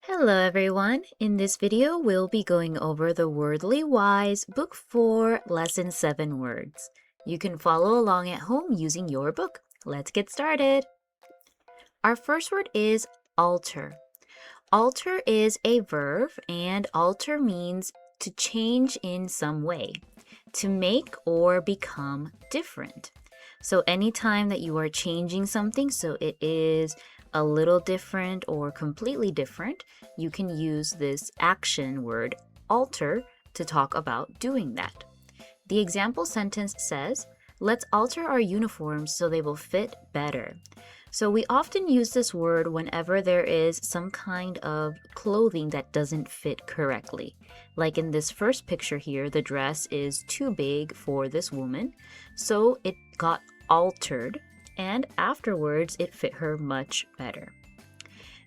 Hello everyone! In this video, we'll be going over the Wordly Wise Book 4, Lesson 7 words. You can follow along at home using your book. Let's get started! Our first word is alter. Alter is a verb, and alter means to change in some way, to make or become different. So anytime that you are changing something so it is a little different or completely different, you can use this action word alter to talk about doing that. The example sentence says, "Let's alter our uniforms so they will fit better." So we often use this word whenever there is some kind of clothing that doesn't fit correctly. Like in this first picture here, the dress is too big for this woman, so it got altered, and afterwards it fit her much better.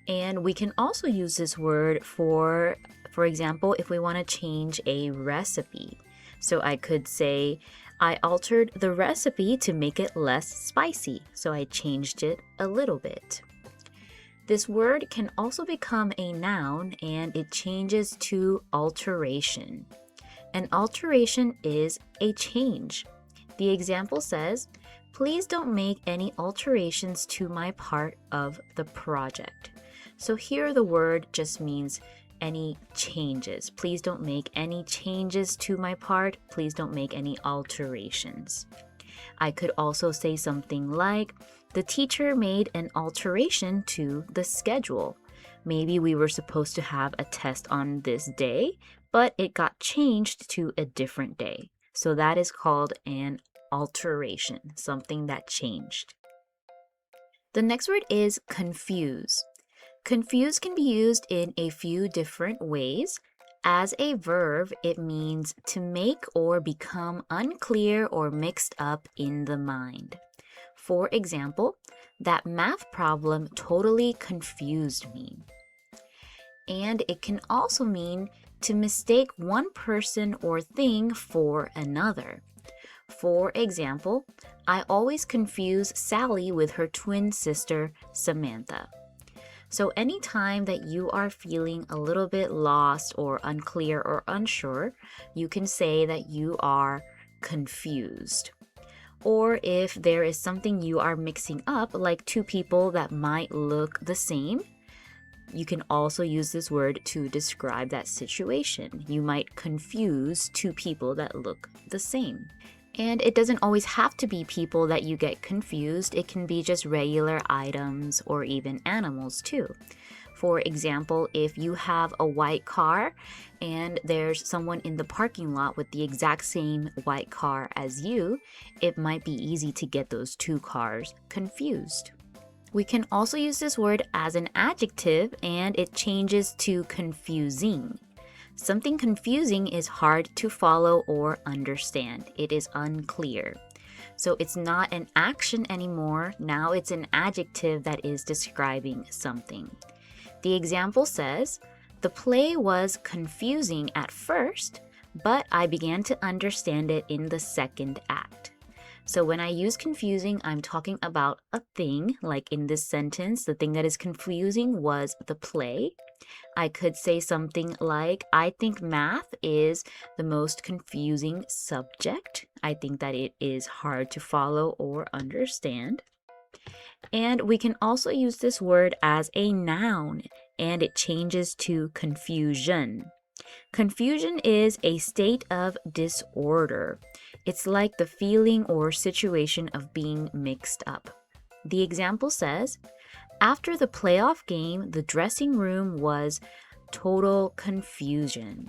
And we can also use this word for example, if we want to change a recipe. So I could say, I altered the recipe to make it less spicy, so I changed it a little bit. This word can also become a noun, and it changes to alteration. An alteration is a change. The example says, "Please don't make any alterations to my part of the project." So here the word just means any changes. Please don't make any changes to my part. Please don't make any alterations. I could also say something like, "The teacher made an alteration to the schedule." Maybe we were supposed to have a test on this day, but it got changed to a different day. So that is called an alteration, something that changed. The next word is confuse. Confuse can be used in a few different ways. As a verb, it means to make or become unclear or mixed up in the mind. For example, that math problem totally confused me. And it can also mean to mistake one person or thing for another. For example, I always confuse Sally with her twin sister, Samantha. So anytime that you are feeling a little bit lost or unclear or unsure, you can say that you are confused. Or if there is something you are mixing up, like two people that might look the same, you can also use this word to describe that situation. You might confuse two people that look the same. And it doesn't always have to be people that you get confused. It can be just regular items or even animals too. For example, if you have a white car and there's someone in the parking lot with the exact same white car as you, it might be easy to get those two cars confused. We can also use this word as an adjective, and it changes to confusing. Something confusing is hard to follow or understand. It is unclear. So it's not an action anymore. Now it's an adjective that is describing something. The example says, "The play was confusing at first, but I began to understand it in the second act." So when I use confusing, I'm talking about a thing, like in this sentence, the thing that is confusing was the play. I could say something like, "I think math is the most confusing subject. I think that it is hard to follow or understand." And we can also use this word as a noun, and it changes to confusion. Confusion is a state of disorder. It's like the feeling or situation of being mixed up. The example says, "After the playoff game, the dressing room was total confusion."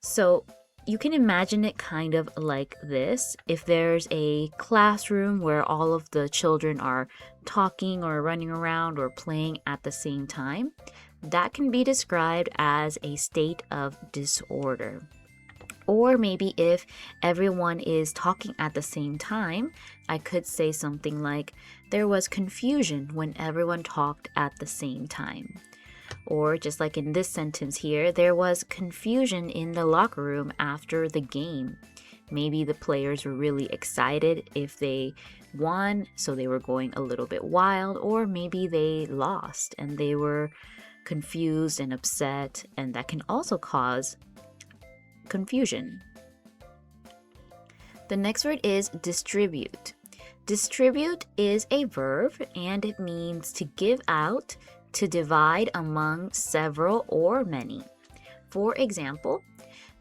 So you can imagine it kind of like this. If there's a classroom where all of the children are talking or running around or playing at the same time, that can be described as a state of disorder. Or maybe if everyone is talking at the same time, I could say something like, "There was confusion when everyone talked at the same time." Or just like in this sentence here, "There was confusion in the locker room after the game." Maybe the players were really excited if they won, so they were going a little bit wild, or maybe they lost and they were confused and upset, and that can also cause confusion. The next word is distribute. Distribute is a verb and it means to give out, to divide among several or many. For example,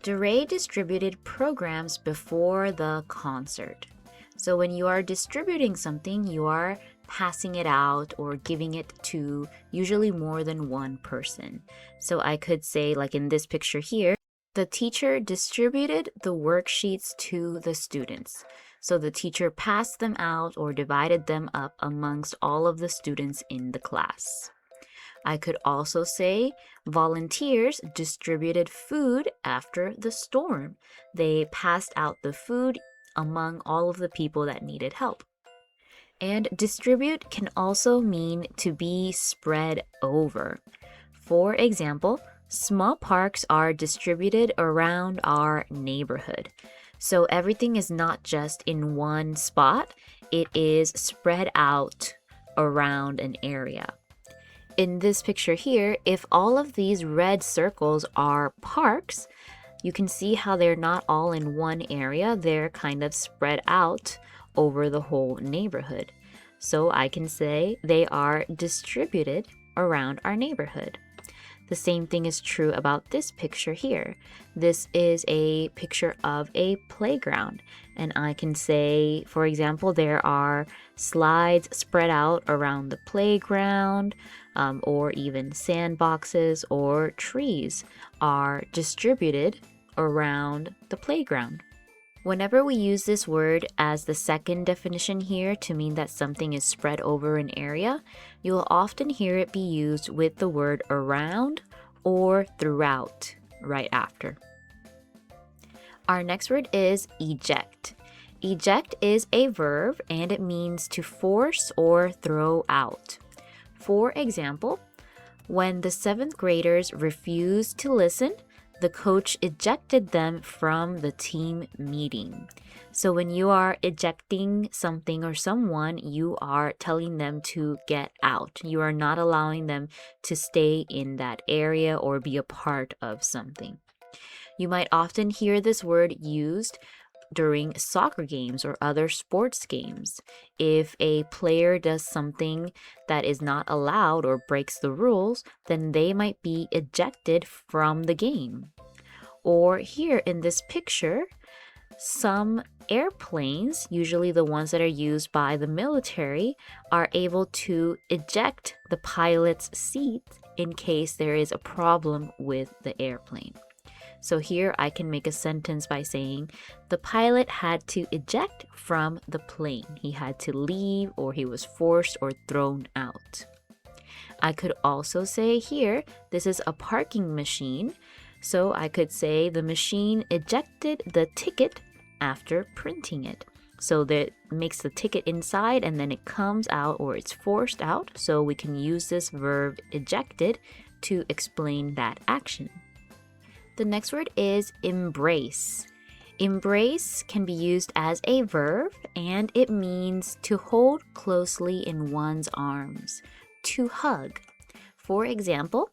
DeRay distributed programs before the concert. So when you are distributing something, you are passing it out or giving it to usually more than one person. So I could say, like in this picture here, the teacher distributed the worksheets to the students. So the teacher passed them out or divided them up amongst all of the students in the class. I could also say volunteers distributed food after the storm. They passed out the food among all of the people that needed help. And distribute can also mean to be spread over. For example, small parks are distributed around our neighborhood. So everything is not just in one spot, it is spread out around an area. In this picture here, if all of these red circles are parks, you can see how they're not all in one area, they're kind of spread out over the whole neighborhood. So I can say they are distributed around our neighborhood. The same thing is true about this picture here. This is a picture of a playground, and I can say, for example, there are slides spread out around the playground, or even sandboxes or trees are distributed around the playground. Whenever we use this word as the second definition here to mean that something is spread over an area, you will often hear it be used with the word around or throughout right after. Our next word is eject. Eject is a verb and it means to force or throw out. For example, when the 7th graders refused to listen, the coach ejected them from the team meeting. So when you are ejecting something or someone, you are telling them to get out. You are not allowing them to stay in that area or be a part of something. You might often hear this word used during soccer games or other sports games. If a player does something that is not allowed or breaks the rules, then they might be ejected from the game. Or here in this picture, some airplanes, usually the ones that are used by the military, are able to eject the pilot's seat in case there is a problem with the airplane. So here I can make a sentence by saying the pilot had to eject from the plane. He had to leave, or he was forced or thrown out. I could also say here, this is a parking machine. So I could say the machine ejected the ticket after printing it. So that makes the ticket inside and then it comes out or it's forced out. So we can use this verb ejected to explain that action. The next word is embrace. Embrace can be used as a verb and it means to hold closely in one's arms, to hug. For example,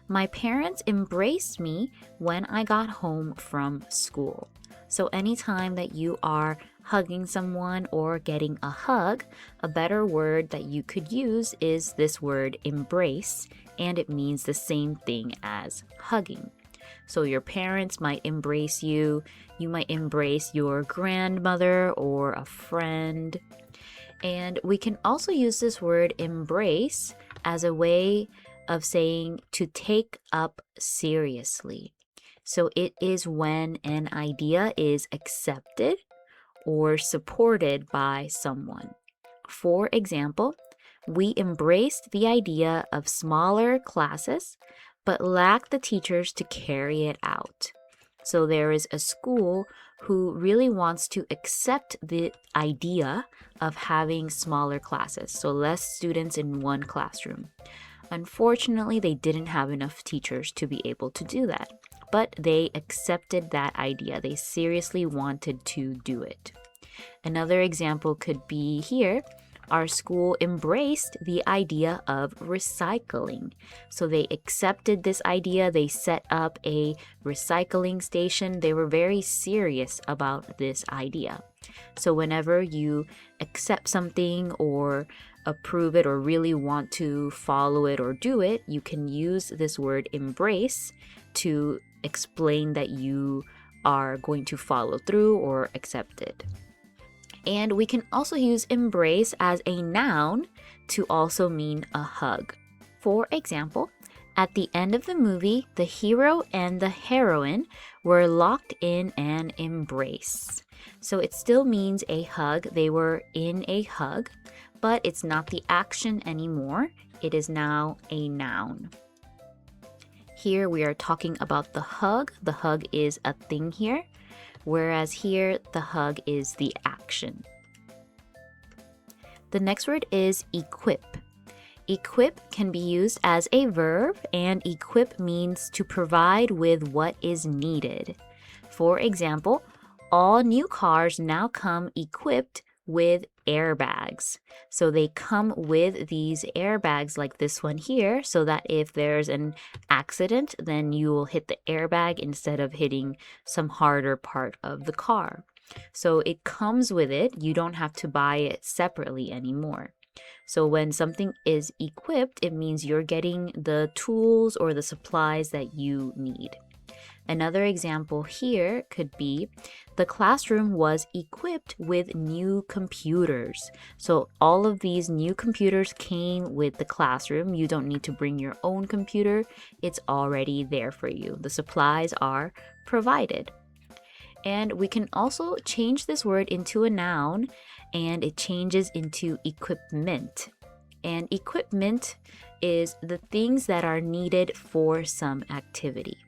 my parents embraced me when I got home from school. So anytime that you are hugging someone or getting a hug, a better word that you could use is this word embrace, and it means the same thing as hugging. So your parents might embrace you, you might embrace your grandmother or a friend. And we can also use this word embrace as a way of saying to take up seriously. So it is when an idea is accepted or supported by someone. For example, we embraced the idea of smaller classes, but lacked the teachers to carry it out. So there is a school who really wants to accept the idea of having smaller classes, so less students in one classroom. Unfortunately, they didn't have enough teachers to be able to do that, but they accepted that idea. They seriously wanted to do it. Another example could be here. our school embraced the idea of recycling. So they accepted this idea, they set up a recycling station. They were very serious about this idea. So whenever you accept something or approve it or really want to follow it or do it, you can use this word embrace to explain that you are going to follow through or accept it. And we can also use embrace as a noun to also mean a hug. For example, at the end of the movie, the hero and the heroine were locked in an embrace. So it still means a hug. They were in a hug, but it's not the action anymore. It is now a noun. Here we are talking about the hug. The hug is a thing here, whereas here the hug is the action. The next word is equip. Equip can be used as a verb, and equip means to provide with what is needed. For example, all new cars now come equipped with airbags. So they come with these airbags like this one here, so that if there's an accident, then you will hit the airbag instead of hitting some harder part of the car. So it comes with it. You don't have to buy it separately anymore. So when something is equipped, it means you're getting the tools or the supplies that you need. Another example here could be the classroom was equipped with new computers. So all of these new computers came with the classroom. You don't need to bring your own computer. It's already there for you. The supplies are provided. And we can also change this word into a noun, and it changes into equipment. And equipment is the things that are needed for some activity.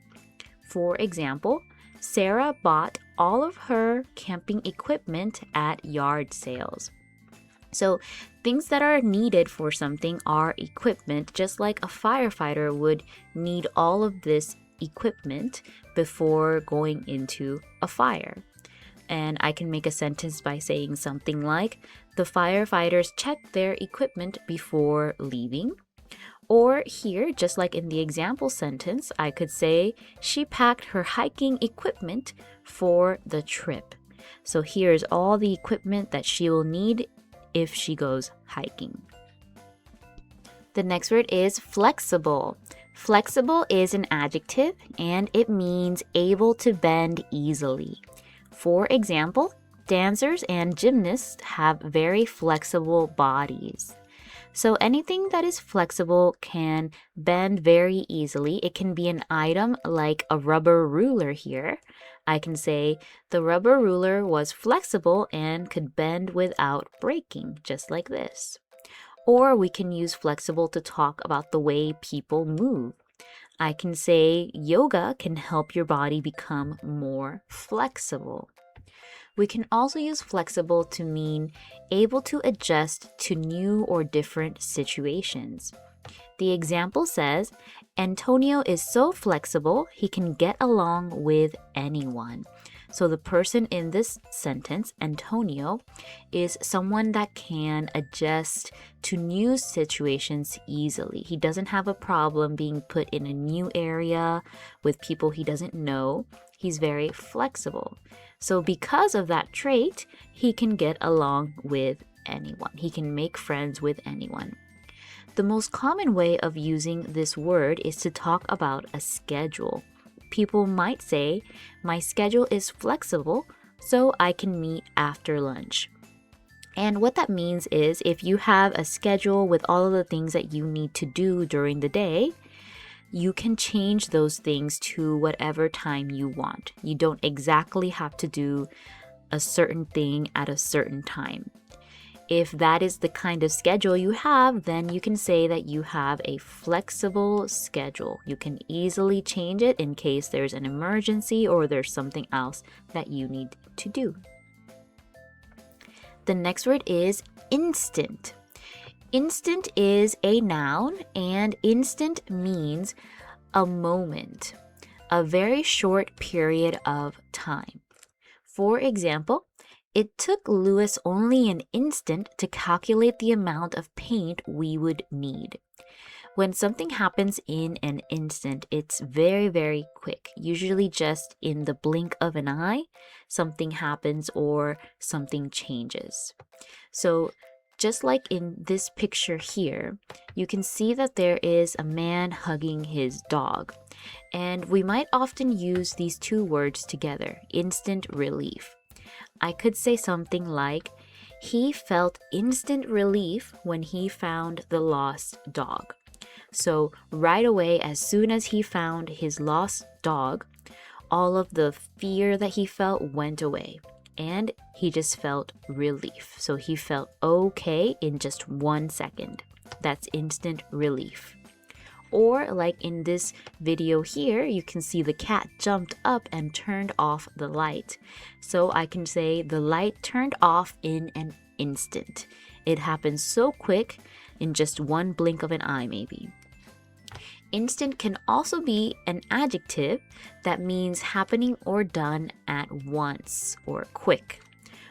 For example, Sarah bought all of her camping equipment at yard sales. So things that are needed for something are equipment, just like a firefighter would need all of this equipment before going into a fire. And I can make a sentence by saying something like, the firefighters checked their equipment before leaving. Or here, just like in the example sentence, I could say, she packed her hiking equipment for the trip. So here's all the equipment that she will need if she goes hiking. The next word is flexible. Flexible is an adjective, and it means able to bend easily. For example, dancers and gymnasts have very flexible bodies. So anything that is flexible can bend very easily. It can be an item like a rubber ruler here. I can say the rubber ruler was flexible and could bend without breaking, just like this. Or we can use flexible to talk about the way people move. I can say yoga can help your body become more flexible. We can also use flexible to mean able to adjust to new or different situations. The example says, Antonio is so flexible, he can get along with anyone. So the person in this sentence, Antonio, is someone that can adjust to new situations easily. He doesn't have a problem being put in a new area with people he doesn't know. He's very flexible. So because of that trait, he can get along with anyone. He can make friends with anyone. The most common way of using this word is to talk about a schedule. People might say, my schedule is flexible, so I can meet after lunch. And what that means is if you have a schedule with all of the things that you need to do during the day, you can change those things to whatever time you want. You don't exactly have to do a certain thing at a certain time. If that is the kind of schedule you have, then you can say that you have a flexible schedule. You can easily change it in case there's an emergency or there's something else that you need to do. The next word is instant. Instant is a noun, and instant means a moment, a very short period of time. For example, it took Lewis only an instant to calculate the amount of paint we would need. When something happens in an instant, it's very, very quick. Usually just in the blink of an eye, something happens or something changes. So just like in this picture here, you can see that there is a man hugging his dog. And we might often use these two words together, instant relief. I could say something like, he felt instant relief when he found the lost dog. So right away, as soon as he found his lost dog, all of the fear that he felt went away and he just felt relief. So he felt okay in just 1 second. That's instant relief. Or like in this video here, you can see the cat jumped up and turned off the light. So I can say the light turned off in an instant. It happened so quick, in just one blink of an eye maybe. Instant can also be an adjective that means happening or done at once or quick.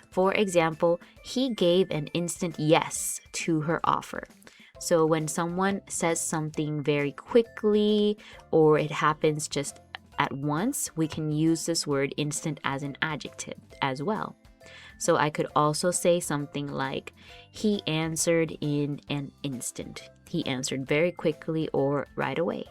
For example, he gave an instant yes to her offer. So when someone says something very quickly or it happens just at once, we can use this word instant as an adjective as well. So I could also say something like, he answered in an instant. He answered very quickly or right away.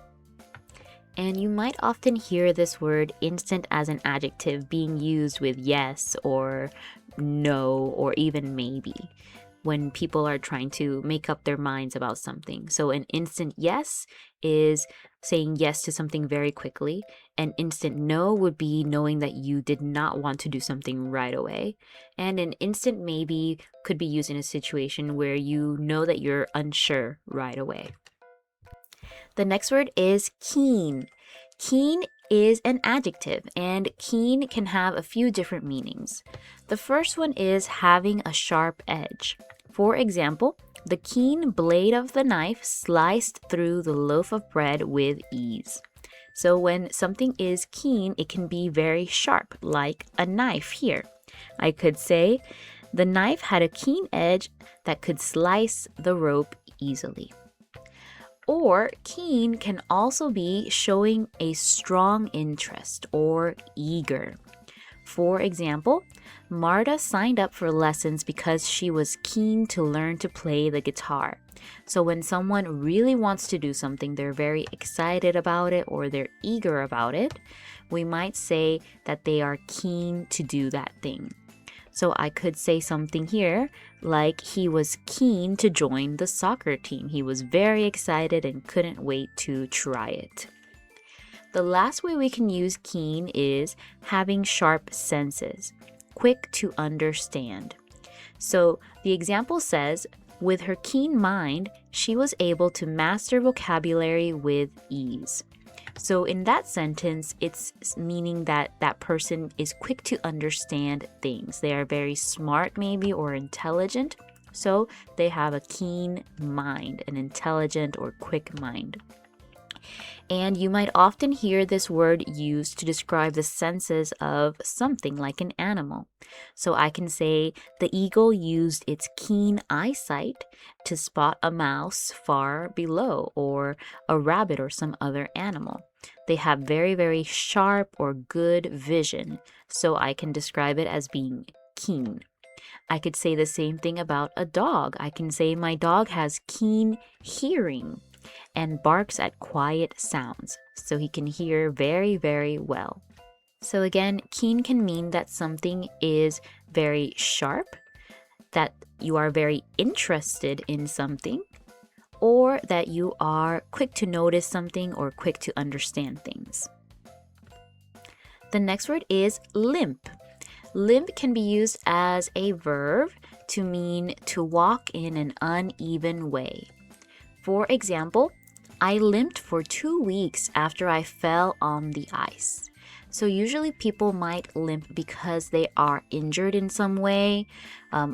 And you might often hear this word instant as an adjective being used with yes or no or even maybe when people are trying to make up their minds about something. So an instant yes is saying yes to something very quickly. An instant no would be knowing that you did not want to do something right away. And an instant maybe could be used in a situation where you know that you're unsure right away. The next word is keen. Keen is an adjective, and keen can have a few different meanings. The first one is having a sharp edge. For example, the keen blade of the knife sliced through the loaf of bread with ease. So when something is keen, it can be very sharp, like a knife here. I could say, the knife had a keen edge that could slice the rope easily. Or keen can also be showing a strong interest or eager. For example, Marta signed up for lessons because she was keen to learn to play the guitar. So when someone really wants to do something, they're very excited about it or they're eager about it, we might say that they are keen to do that thing. So I could say something here like he was keen to join the soccer team. He was very excited and couldn't wait to try it. The last way we can use keen is having sharp senses, quick to understand. So the example says, with her keen mind, she was able to master vocabulary with ease. So in that sentence, it's meaning that that person is quick to understand things. They are very smart maybe or intelligent. So they have a keen mind, an intelligent or quick mind. And you might often hear this word used to describe the senses of something like an animal. So I can say the eagle used its keen eyesight to spot a mouse far below or a rabbit or some other animal. They have very, very sharp or good vision. So I can describe it as being keen. I could say the same thing about a dog. I can say my dog has keen hearing and barks at quiet sounds, so he can hear very, very well. So again, keen can mean that something is very sharp, that you are very interested in something, or that you are quick to notice something or quick to understand things. The next word is limp. Limp can be used as a verb to mean to walk in an uneven way. For example, I limped for 2 weeks after I fell on the ice. So usually people might limp because they are injured in some way,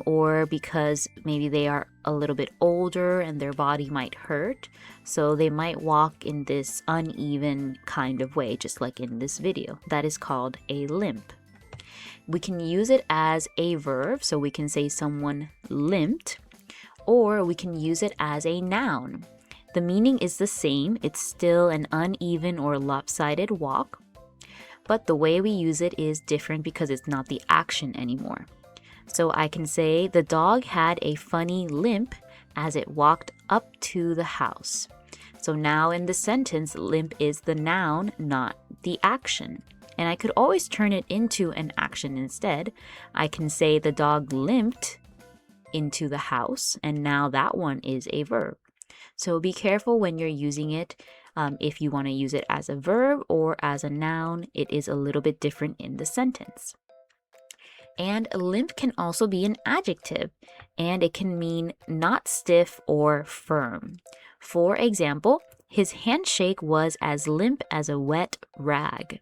or because maybe they are a little bit older and their body might hurt. So they might walk in this uneven kind of way, just like in this video. That is called a limp. We can use it as a verb, so we can say someone limped, or we can use it as a noun. The meaning is the same, it's still an uneven or lopsided walk, but the way we use it is different because it's not the action anymore. So I can say the dog had a funny limp as it walked up to the house. So now in the sentence, limp is the noun, not the action. And I could always turn it into an action instead. I can say the dog limped into the house, and now that one is a verb. So be careful when you're using it. If you want to use it as a verb or as a noun, it is a little bit different in the sentence. And limp can also be an adjective, and it can mean not stiff or firm. For example, his handshake was as limp as a wet rag.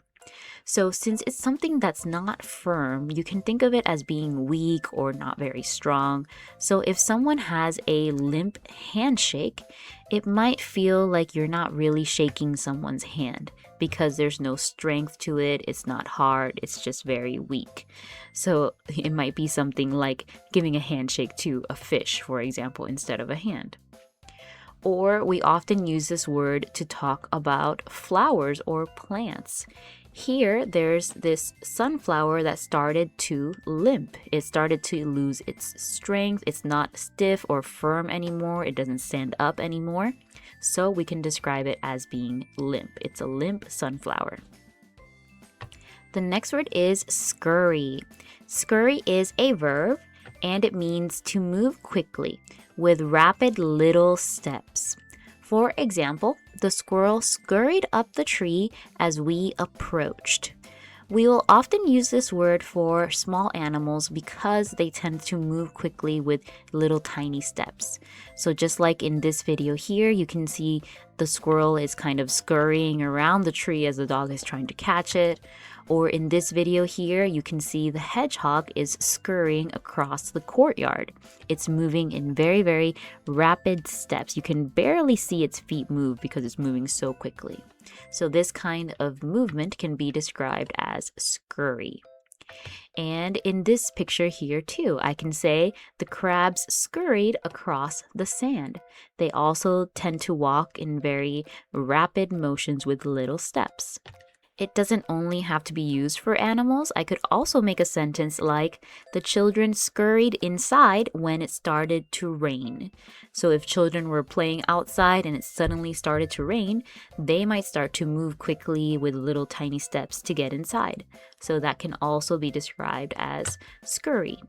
So since it's something that's not firm, you can think of it as being weak or not very strong. So if someone has a limp handshake, it might feel like you're not really shaking someone's hand because there's no strength to it, it's not hard, it's just very weak. So it might be something like giving a handshake to a fish, for example, instead of a hand. Or we often use this word to talk about flowers or plants. Here, there's this sunflower that started to limp. It started to lose its strength. It's not stiff or firm anymore. It doesn't stand up anymore. So we can describe it as being limp. It's a limp sunflower. The next word is scurry. Scurry is a verb, and it means to move quickly with rapid little steps. For example, the squirrel scurried up the tree as we approached. We will often use this word for small animals because they tend to move quickly with little tiny steps. So just like in this video here, you can see the squirrel is kind of scurrying around the tree as the dog is trying to catch it. Or in this video here, you can see the hedgehog is scurrying across the courtyard. It's moving in very, very rapid steps. You can barely see its feet move because it's moving so quickly. So this kind of movement can be described as scurry. And in this picture here too, I can say the crabs scurried across the sand. They also tend to walk in very rapid motions with little steps. It doesn't only have to be used for animals. I could also make a sentence like, the children scurried inside when it started to rain. So if children were playing outside and it suddenly started to rain, they might start to move quickly with little tiny steps to get inside. So that can also be described as scurry.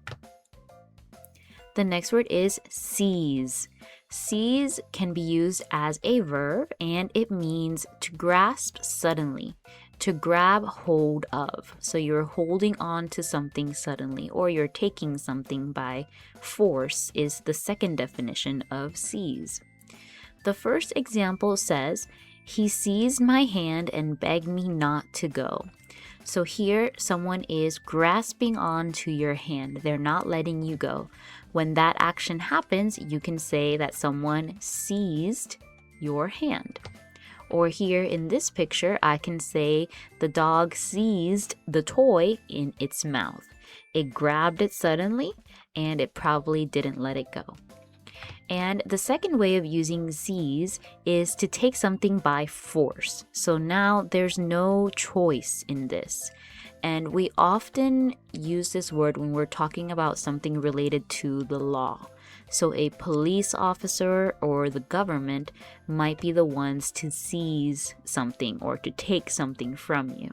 The next word is seize. Seize can be used as a verb, and it means to grasp suddenly, to grab hold of. So you're holding on to something suddenly, or you're taking something by force is the second definition of seize. The first example says, he seized my hand and begged me not to go. So here, someone is grasping on to your hand. They're not letting you go. When that action happens, you can say that someone seized your hand. Or here in this picture, I can say the dog seized the toy in its mouth. It grabbed it suddenly, and it probably didn't let it go. And the second way of using seize is to take something by force. So now there's no choice in this. And we often use this word when we're talking about something related to the law. So a police officer or the government might be the ones to seize something or to take something from you.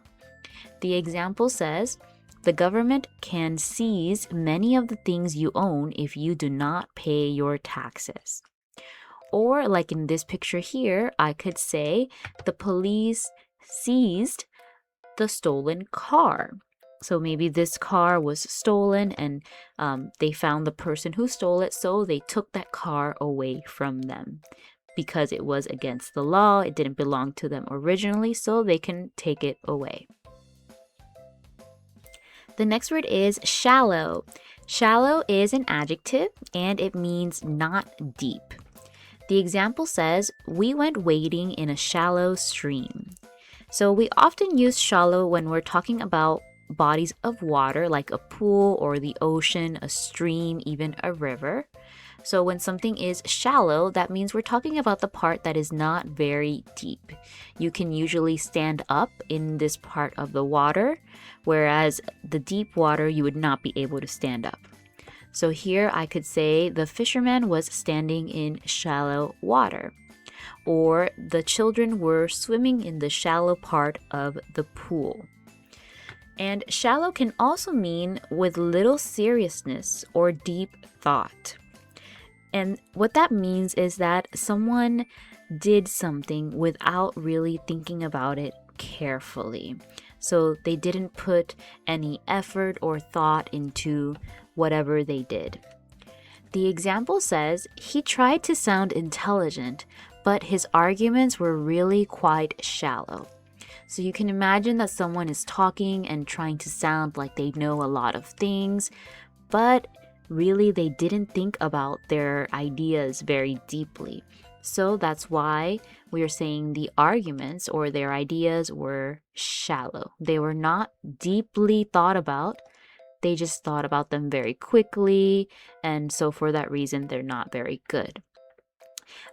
The example says, the government can seize many of the things you own if you do not pay your taxes. Or like in this picture here, I could say the police seized the stolen car. So maybe this car was stolen and they found the person who stole it, so they took that car away from them. Because it was against the law, it didn't belong to them originally, so they can take it away. The next word is shallow. Shallow is an adjective and it means not deep. The example says, we went wading in a shallow stream. So we often use shallow when we're talking about bodies of water like a pool or the ocean, a stream, even a river. So when something is shallow, that means we're talking about the part that is not very deep. You can usually stand up in this part of the water, whereas the deep water, you would not be able to stand up. So here I could say the fisherman was standing in shallow water, or the children were swimming in the shallow part of the pool. And shallow can also mean with little seriousness or deep thought. And what that means is that someone did something without really thinking about it carefully. So they didn't put any effort or thought into whatever they did. The example says, he tried to sound intelligent, but his arguments were really quite shallow. So you can imagine that someone is talking and trying to sound like they know a lot of things, but really they didn't think about their ideas very deeply. So that's why we are saying the arguments or their ideas were shallow. They were not deeply thought about. They just thought about them very quickly, and so for that reason, they're not very good.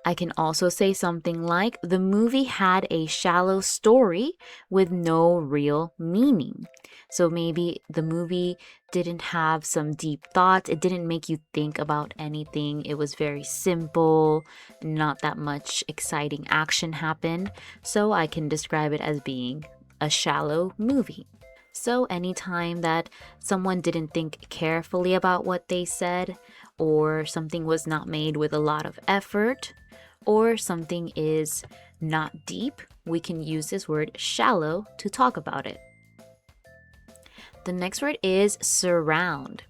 I can also say something like, the movie had a shallow story with no real meaning. So maybe the movie didn't have some deep thoughts. It didn't make you think about anything. It was very simple, not that much exciting action happened. So I can describe it as being a shallow movie. So anytime that someone didn't think carefully about what they said, or something was not made with a lot of effort, or something is not deep, we can use this word shallow to talk about it. The next word is surround.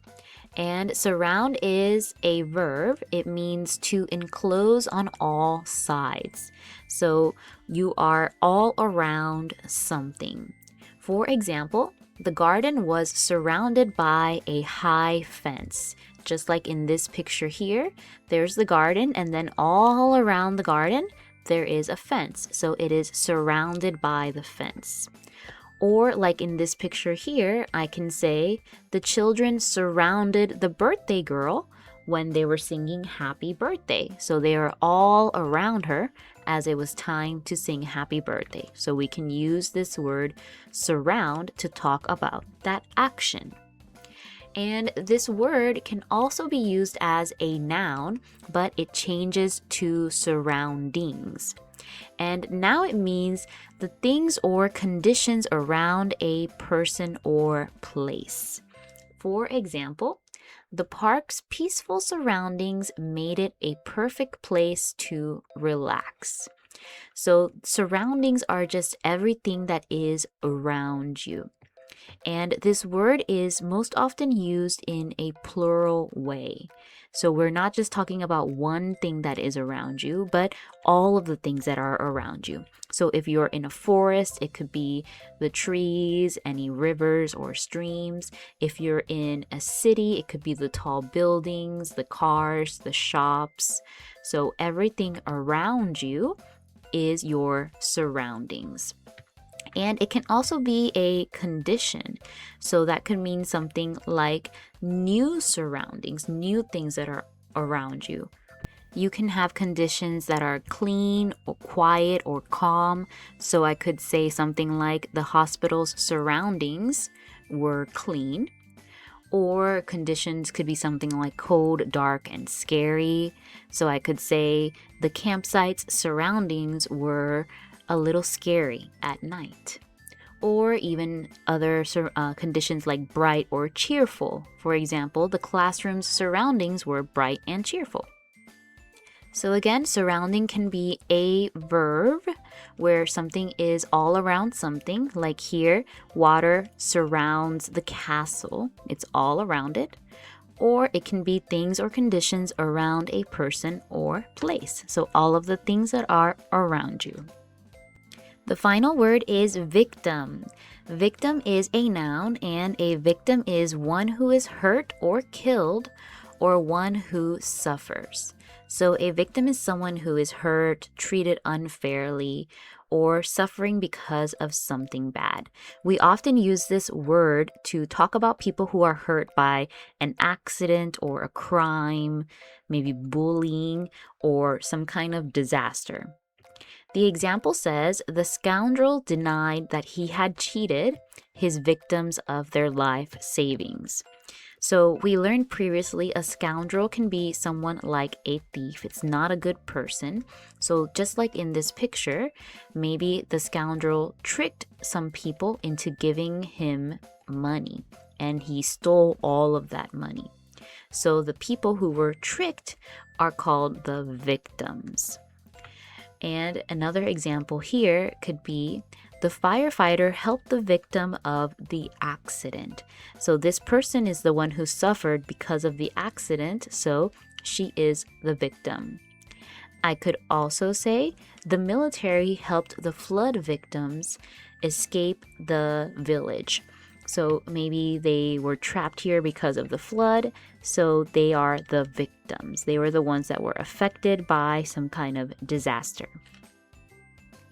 And surround is a verb. It means to enclose on all sides. So you are all around something. For example, the garden was surrounded by a high fence. Just like in this picture here, there's the garden, and then all around the garden, there is a fence. So it is surrounded by the fence. Or like in this picture here, I can say the children surrounded the birthday girl when they were singing happy birthday. So they are all around her as it was time to sing happy birthday. So we can use this word surround to talk about that action. And this word can also be used as a noun, but it changes to surroundings. And now it means the things or conditions around a person or place. For example, the park's peaceful surroundings made it a perfect place to relax. So surroundings are just everything that is around you. And this word is most often used in a plural way. So we're not just talking about one thing that is around you, but all of the things that are around you. So if you're in a forest, it could be the trees, any rivers or streams. If you're in a city, it could be the tall buildings, the cars, the shops. So everything around you is your surroundings. And it can also be a condition. So that could mean something like new surroundings, new things that are around you. You can have conditions that are clean or quiet or calm. So I could say something like the hospital's surroundings were clean. Or conditions could be something like cold, dark, and scary. So I could say the campsite's surroundings were a little scary at night. Or even other conditions like bright or cheerful. For example, the classroom's surroundings were bright and cheerful. So again, surrounding can be a verb where something is all around something. Like here, water surrounds the castle. It's all around it. Or it can be things or conditions around a person or place. So all of the things that are around you. The final word is victim. Victim is a noun, and a victim is one who is hurt or killed, or one who suffers. So, a victim is someone who is hurt, treated unfairly, or suffering because of something bad. We often use this word to talk about people who are hurt by an accident or a crime, maybe bullying, or some kind of disaster. The example says the scoundrel denied that he had cheated his victims of their life savings. So, we learned previously a scoundrel can be someone like a thief. It's not a good person. So, just like in this picture, maybe the scoundrel tricked some people into giving him money and he stole all of that money. So, the people who were tricked are called the victims. And another example here could be the firefighter helped the victim of the accident. So this person is the one who suffered because of the accident, so she is the victim. I could also say the military helped the flood victims escape the village. So maybe they were trapped here because of the flood, so they are the victims. They were the ones that were affected by some kind of disaster.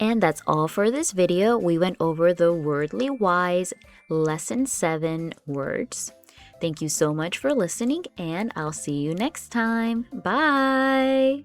And that's all for this video. We went over the Wordly Wise Lesson 7 words. Thank you so much for listening, and I'll see you next time. Bye!